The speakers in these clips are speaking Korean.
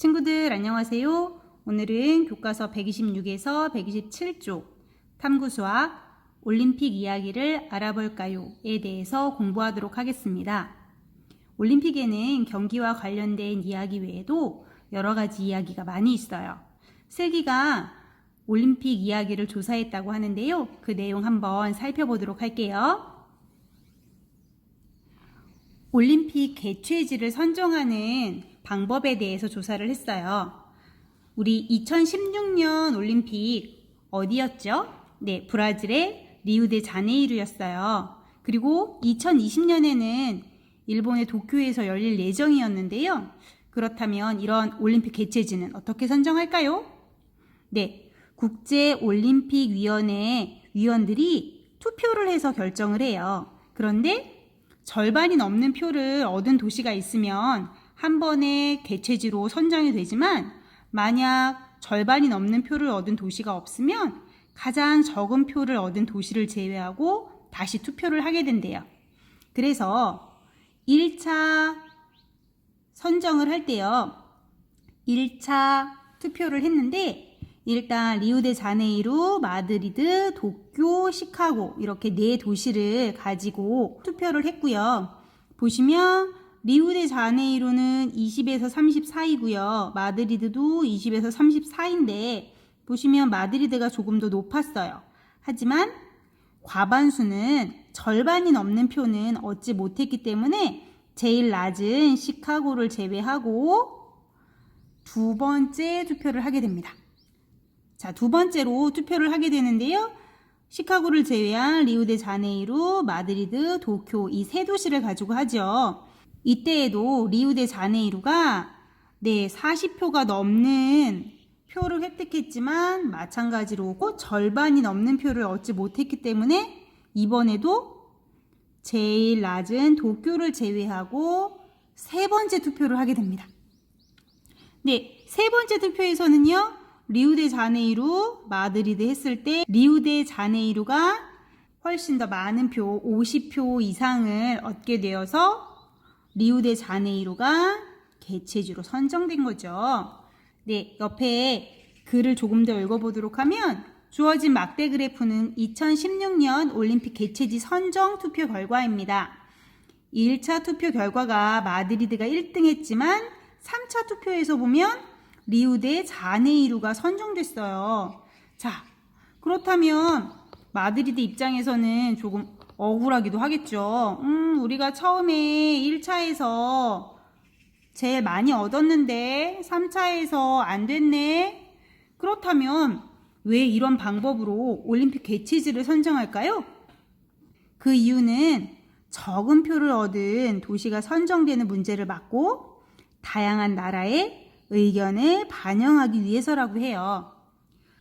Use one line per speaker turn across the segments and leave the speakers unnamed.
친구들 안녕하세요. 오늘은 교과서 126에서 127쪽 탐구수학 올림픽 이야기를 알아볼까요?에 대해서 공부하도록 하겠습니다. 올림픽에는 경기와 관련된 이야기 외에도 여러 가지 이야기가 많이 있어요. 슬기가 올림픽 이야기를 조사했다고 하는데요. 그 내용 한번 살펴보도록 할게요. 올림픽 개최지를 선정하는 방법에 대해서 조사를 했어요. 우리 2016년 올림픽 어디였죠? 네, 브라질의 리우데자네이루였어요. 그리고 2020년에는 일본의 도쿄에서 열릴 예정이었는데요. 그렇다면 이런 올림픽 개최지는 어떻게 선정할까요? 네, 국제올림픽위원회 위원들이 투표를 해서 결정을 해요. 그런데 절반이 넘는 표를 얻은 도시가 있으면 한 번에 개최지로 선정이 되지만 만약 절반이 넘는 표를 얻은 도시가 없으면 가장 적은 표를 얻은 도시를 제외하고 다시 투표를 하게 된대요. 그래서 1차 선정을 할 때요. 1차 투표를 했는데 일단 리우데자네이루, 마드리드, 도쿄, 시카고 이렇게 4도시를 가지고 투표를 했고요. 보시면 리우데자네이루는 20에서 34이고요. 마드리드도 20에서 34인데 보시면 마드리드가 조금 더 높았어요. 하지만 과반수는 절반이 넘는 표는 얻지 못했기 때문에 제일 낮은 시카고를 제외하고 두 번째 투표를 하게 됩니다. 자, 두 번째로 투표를 하게 되는데요. 시카고를 제외한 리우데자네이루, 마드리드, 도쿄 이 3도시를 가지고 하죠. 이때에도 리우데자네이루가 40표가 넘는 표를 획득했지만 마찬가지로 절반이 넘는 표를 얻지 못했기 때문에 이번에도 제일 낮은 도쿄를 제외하고 세 번째 투표를 하게 됩니다. 네, 세 번째 투표에서는요. 리우데자네이루, 마드리드 했을 때 리우데자네이루가 훨씬 더 많은 표, 50표 이상을 얻게 되어서 리우데자네이루가 개최지로 선정된 거죠. 네, 옆에 글을 조금 더 읽어보도록 하면 주어진 막대 그래프는 2016년 올림픽 개최지 선정 투표 결과입니다. 1차 투표 결과가 마드리드가 1등 했지만 3차 투표에서 보면 리우데자네이루가 선정됐어요. 자, 그렇다면 마드리드 입장에서는 조금 억울하기도 하겠죠. 우리가 처음에 1차에서 제일 많이 얻었는데 3차에서 안 됐네. 그렇다면 왜 이런 방법으로 올림픽 개최지를 선정할까요? 그 이유는 적은 표를 얻은 도시가 선정되는 문제를 막고 다양한 나라의 의견을 반영하기 위해서라고 해요.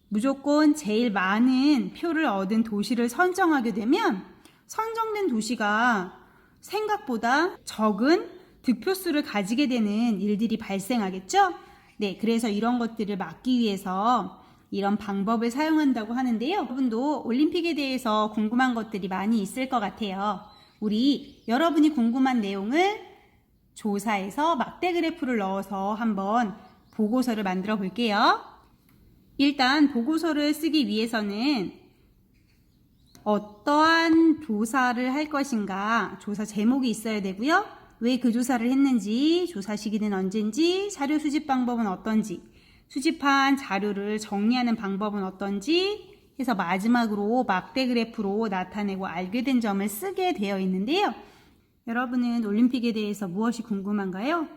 무조건 제일 많은 표를 얻은 도시를 선정하게 되면 선정된 도시가 생각보다 적은 득표수를 가지게 되는 일들이 발생하겠죠? 네, 그래서 이런 것들을 막기 위해서 이런 방법을 사용한다고 하는데요. 여러분도 올림픽에 대해서 궁금한 것들이 많이 있을 것 같아요. 우리 여러분이 궁금한 내용을 조사해서 막대 그래프를 넣어서 한번 보고서를 만들어 볼게요. 일단 보고서를 쓰기 위해서는 어떠한 조사를 할 것인가 조사 제목이 있어야 되고요. 왜 그 조사를 했는지, 조사 시기는 언젠지, 자료 수집 방법은 어떤지, 수집한 자료를 정리하는 방법은 어떤지 해서 마지막으로 막대 그래프로 나타내고 알게 된 점을 쓰게 되어 있는데요. 여러분은 올림픽에 대해서 무엇이 궁금한가요?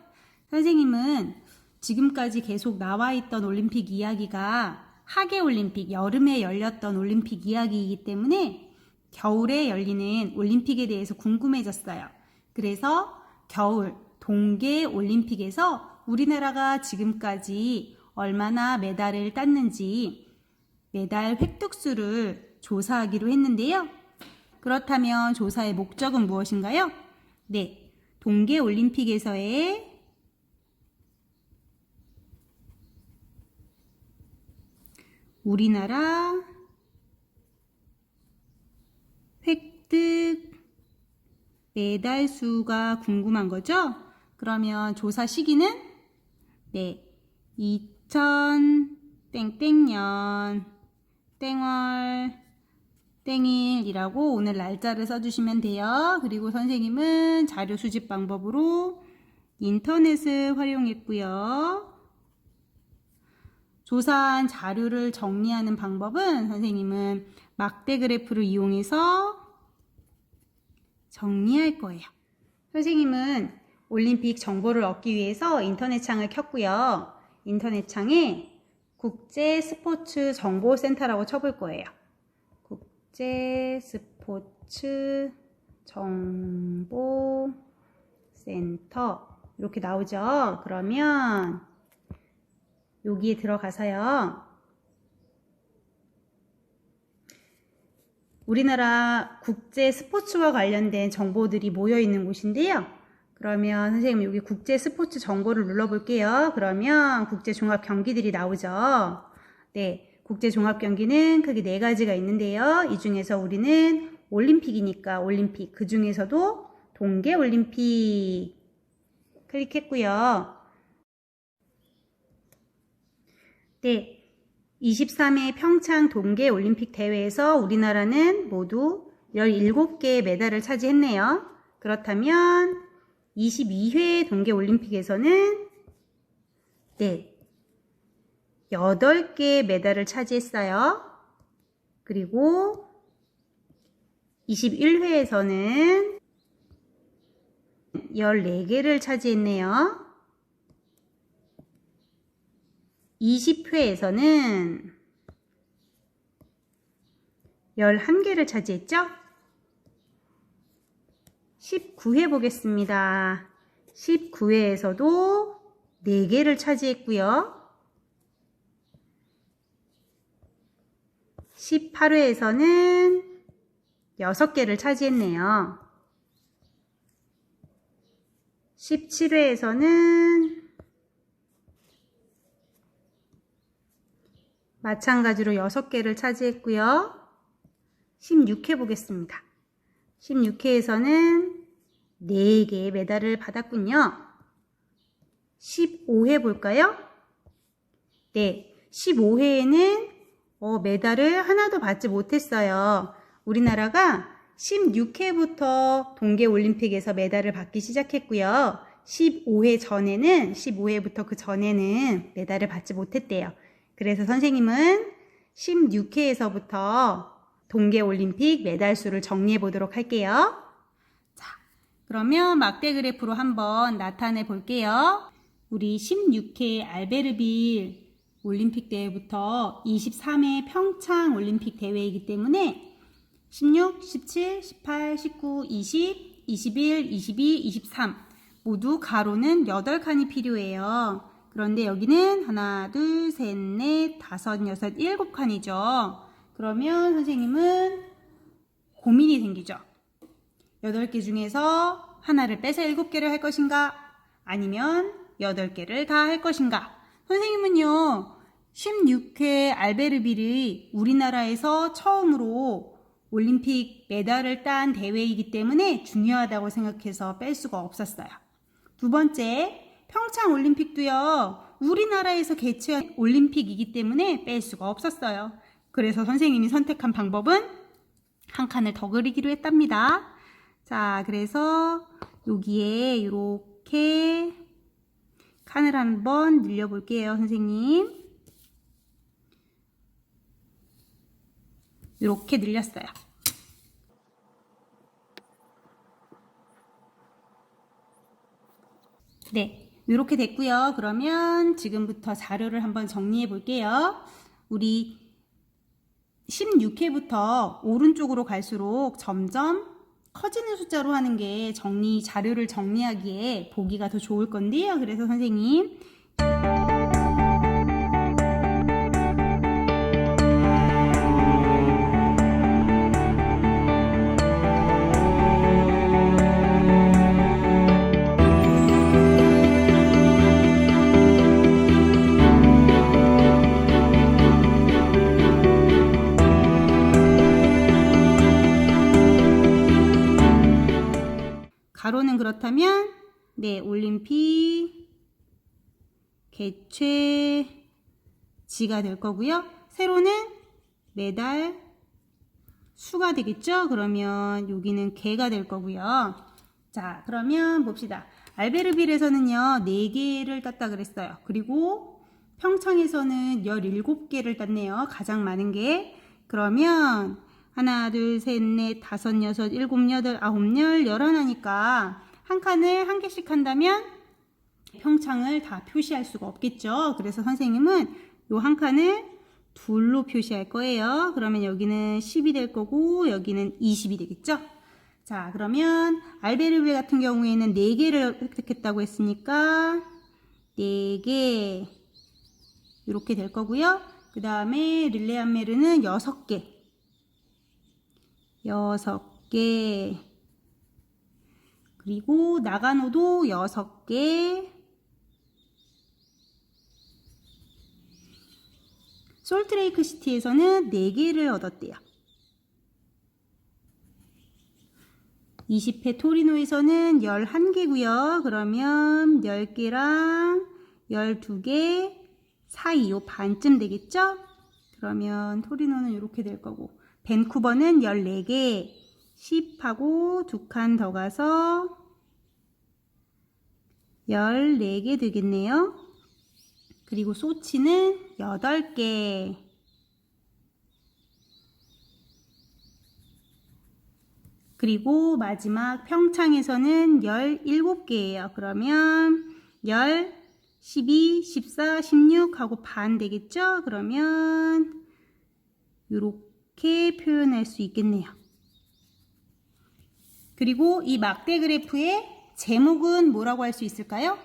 선생님은 지금까지 계속 나와 있던 올림픽 이야기가 하계올림픽, 여름에 열렸던 올림픽 이야기이기 때문에 겨울에 열리는 올림픽에 대해서 궁금해졌어요. 그래서 겨울 동계올림픽에서 우리나라가 지금까지 얼마나 메달을 땄는지 메달 획득수를 조사하기로 했는데요. 그렇다면 조사의 목적은 무엇인가요? 네, 동계올림픽에서의 우리나라 획득 메달 수가 궁금한 거죠? 그러면 조사 시기는 2000 땡땡년 땡월 땡일이라고 오늘 날짜를 써주시면 돼요. 그리고 선생님은 자료 수집 방법으로 인터넷을 활용했고요. 조사한 자료를 정리하는 방법은 선생님은 막대 그래프를 이용해서 정리할 거예요. 선생님은 올림픽 정보를 얻기 위해서 인터넷 창을 켰고요. 인터넷 창에 국제 스포츠 정보센터라고 쳐볼 거예요. 국제 스포츠 정보센터 이렇게 나오죠. 그러면 여기에 들어가서요. 우리나라 국제 스포츠와 관련된 정보들이 모여 있는 곳인데요. 그러면 선생님 여기 국제 스포츠 정보를 눌러볼게요. 그러면 국제 종합 경기들이 나오죠. 네, 국제 종합 경기는 크게 4가지가 있는데요. 이 중에서 우리는 올림픽이니까 올림픽, 그 중에서도 동계올림픽 클릭했고요. 네, 23회 평창 동계올림픽 대회에서 우리나라는 모두 17개의 메달을 차지했네요. 그렇다면 22회 동계올림픽에서는 네, 8개의 메달을 차지했어요. 그리고 21회에서는 14개를 차지했네요. 20회에서는 11개를 차지했죠? 19회 보겠습니다. 19회에서도 4개를 차지했고요. 18회에서는 6개를 차지했네요. 17회에서는 마찬가지로 6개를 차지했고요. 16회 보겠습니다. 16회에서는 4개의 메달을 받았군요. 15회 볼까요? 네, 15회에는 메달을 하나도 받지 못했어요. 우리나라가 16회부터 동계올림픽에서 메달을 받기 시작했고요. 15회부터 그 전에는 메달을 받지 못했대요. 그래서 선생님은 16회에서부터 동계올림픽 메달 수를 정리해 보도록 할게요. 자, 그러면 막대 그래프로 한번 나타내 볼게요. 우리 16회 알베르빌 올림픽 대회부터 23회 평창 올림픽 대회이기 때문에 16, 17, 18, 19, 20, 21, 22, 23 모두 가로는 8칸이 필요해요. 그런데 여기는 하나, 둘, 셋, 넷, 다섯, 여섯, 7칸이죠. 그러면 선생님은 고민이 생기죠. 8개 중에서 하나를 빼서 7개를 할 것인가? 아니면 8개를 다 할 것인가? 선생님은요, 16회 알베르빌이 우리나라에서 처음으로 올림픽 메달을 딴 대회이기 때문에 중요하다고 생각해서 뺄 수가 없었어요. 두 번째, 평창 올림픽도요, 우리나라에서 개최한 올림픽이기 때문에 뺄 수가 없었어요. 그래서 선생님이 선택한 방법은 한 칸을 더 그리기로 했답니다. 자, 그래서 여기에 이렇게 칸을 한번 늘려볼게요, 선생님. 이렇게 늘렸어요. 네, 이렇게 됐고요. 그러면 지금부터 자료를 한번 정리해 볼게요. 우리 16회부터 오른쪽으로 갈수록 점점 커지는 숫자로 하는 게 자료를 정리하기에 보기가 더 좋을 건데요. 그래서 선생님 가로는 그렇다면 네, 올림픽 개최지가 될 거고요. 세로는 매달 수가 되겠죠? 그러면 여기는 개가 될 거고요. 자, 그러면 봅시다. 알베르빌에서는요, 4개를 땄다 그랬어요. 그리고 평창에서는 17개를 땄네요. 가장 많은 게. 그러면 하나, 둘, 셋, 넷, 다섯, 여섯, 일곱, 여덟, 아홉, 열, 11하니까 한 칸을 한 개씩 한다면 평창을 다 표시할 수가 없겠죠. 그래서 선생님은 요 한 칸을 둘로 표시할 거예요. 그러면 여기는 10이 될 거고 여기는 20이 되겠죠. 자, 그러면 알베르빌 같은 경우에는 4개를 획득했다고 했으니까 4개 이렇게 될 거고요. 그 다음에 릴레암메르는 6개 6개 그리고 나가노도 6개 솔트레이크 시티에서는 4개를 얻었대요. 20회 토리노에서는 11개고요. 그러면 10개랑 12개 사이 요 반쯤 되겠죠? 그러면 토리노는 이렇게 될 거고 밴쿠버는 14개 10하고 2칸 더 가서 14개 되겠네요. 그리고 소치는 8개 그리고 마지막 평창에서는 17개예요. 그러면 10, 12, 14, 16 하고 반 되겠죠? 그러면 이렇게 표현할 수 있겠네요. 그리고 이 막대 그래프의 제목은 뭐라고 할 수 있을까요?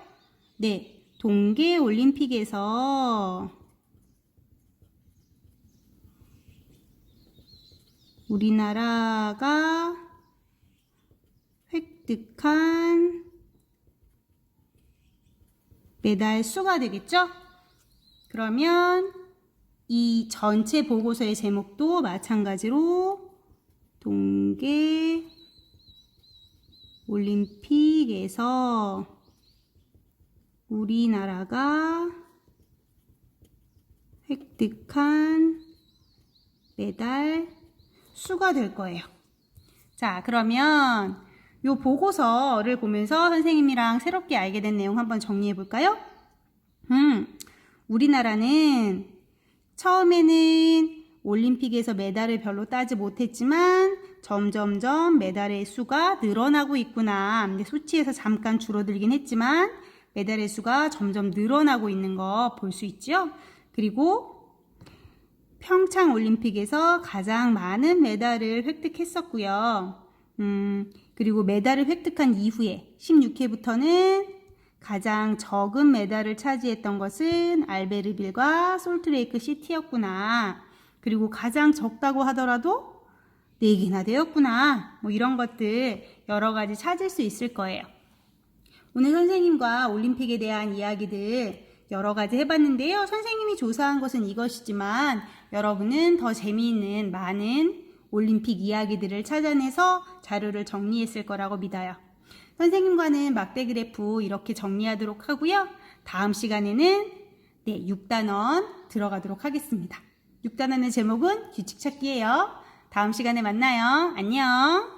네, 동계올림픽에서 우리나라가 획득한 메달 수가 되겠죠? 그러면 이 전체 보고서의 제목도 마찬가지로 동계올림픽에서 우리나라가 획득한 메달 수가 될 거예요. 자, 그러면 요 보고서를 보면서 선생님이랑 새롭게 알게 된 내용 한번 정리해 볼까요? 우리나라는 처음에는 올림픽에서 메달을 별로 따지 못했지만 점점점 메달의 수가 늘어나고 있구나. 근데 수치에서 잠깐 줄어들긴 했지만 메달의 수가 점점 늘어나고 있는 거 볼 수 있죠? 그리고 평창 올림픽에서 가장 많은 메달을 획득했었고요. 그리고 메달을 획득한 이후에 16회부터는 가장 적은 메달을 차지했던 것은 알베르빌과 솔트레이크 시티였구나. 그리고 가장 적다고 하더라도 4개나 되었구나. 뭐 이런 것들 여러 가지 찾을 수 있을 거예요. 오늘 선생님과 올림픽에 대한 이야기들 여러 가지 해봤는데요. 선생님이 조사한 것은 이것이지만 여러분은 더 재미있는 많은 올림픽 이야기들을 찾아내서 자료를 정리했을 거라고 믿어요. 선생님과는 막대 그래프 이렇게 정리하도록 하고요. 다음 시간에는 6단원 들어가도록 하겠습니다. 6단원의 제목은 규칙 찾기예요. 다음 시간에 만나요. 안녕.